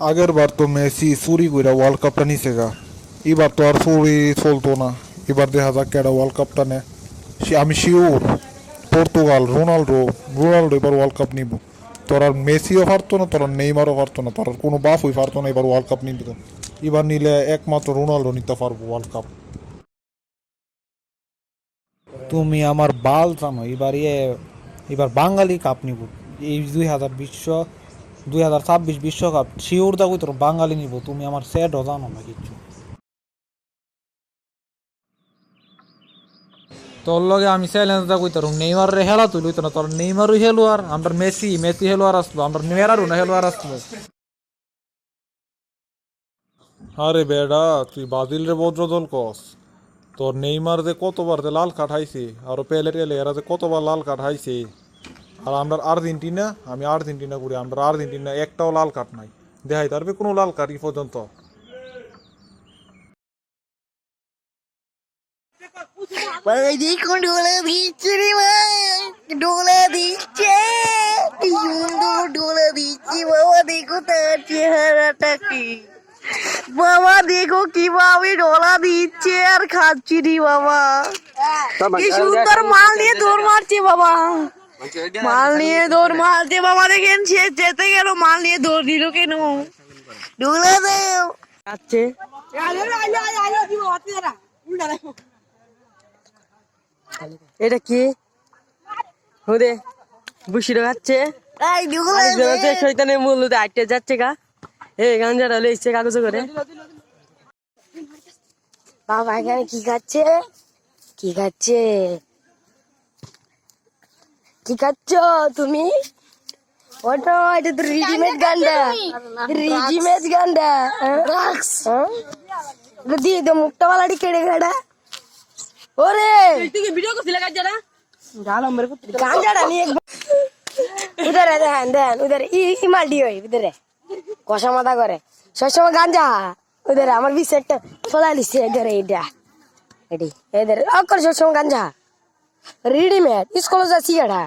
আগের বার তো মেসি চুরি কইরা ওয়ার্ল্ড কাপটা নিছে গা। এবার তো আর চুরি চলতো না। এবার দেখা যাক কেডা ওয়ার্ল্ড কাপটা নে। আমি শিওর পর্তুগাল রোনাল্ডো রোনাল্ডো এবার ওয়ার্ল্ড কাপ নিব। তোরা মেসিও পারতো না, তোরা নেইমারও পারতো না, তোর কোনো বাপই পারতো না এবার ওয়ার্ল্ড কাপ নিতে। এবার নিলে একমাত্র রোনাল্ডো নিতে পারবো ওয়ার্ল্ড কাপ। তুমি আমার বাল জানো, এবার বাঙালি কাপ নিব। এই 2026 বিশ্বকাপ শিওর দাগুই তোর বাঙালি নিব। তুমি আমার সেটও জানো না কিচ্ছু। তোর লগে আমি চ্যালেঞ্জ দাগুই তোর নেইমার রে হেলা তুই লইতো না, তোর নেইমারও হেলোয়ার, আমরা মেসি মেসি হেলোয়ার আসলো, আমরা নেইমারও না হেলোয়ার আসলো। আরে বেডা তুই ব্রাজিল রে বজ্র দল কস। তোর নেইমার যে কতবার যে লাল কার্ড হাইছে, আর পেলে টেলে এরা যে কতবার লাল কার্ড হাইছে। আর আমরা আর্জেন্টিনা, আমি আর্জেন্টিনা করি, আমরা আর্জেন্টিনা একটাও লাল কার্ড নাই। দেখাই তারবে কোনো লাল কার্ড এই পর্যন্ত। ভাই দেখুন ডোলা দিচ্ছে রে ভাই, ডোলা দিচ্ছে, কি সুন্দর ডোলা দিচ্ছে বাবা। দেখো তার চেহারাটা কি বাবা, দেখো কিভাবে ডোলা দিচ্ছে আর খাচ্ছি রে বাবা। কি সুন্দর মাল নিয়ে দৌড় মারছে বাবা, মাল নিয়ে দৌড় মারছে বাবা। দেখেন সে যেতে গেল, মাল নিয়ে দৌড় দিল কেন? ডোলা দেও যাচ্ছে। এটা কি ওরে বুসির খাচ্ছে, শৈতানের মূল আটকে যাচ্ছে গা। এ গাঞ্জাটা লইছে কাগজ করে। বাবা এখানে কি খাচ্ছে, কি খাচ্ছে, কি খাচ্ছ তুমি? ওটা এটা তো রেডিমেড গান্ডা, রেডিমেড গান্ডা। দিয়ে দে মুখটা বালাটি কেড়ে গাড়া। ওরে ভিডিও করছিল গাঞ্জাটা, গাঞ্জাটা নিয়ে উধর দেন দেন উধর ই মালটি হয় উধরে কষা মাথা করে সবসময় গাঞ্জা। উধর আমার বিশেষটা চলা লিখছে এদের এইটা এটি এদের অকর সবসময় গাঞ্জা রেডিমেড স্কুলে যাচ্ছি এটা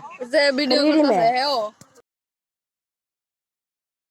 রেডিমেড।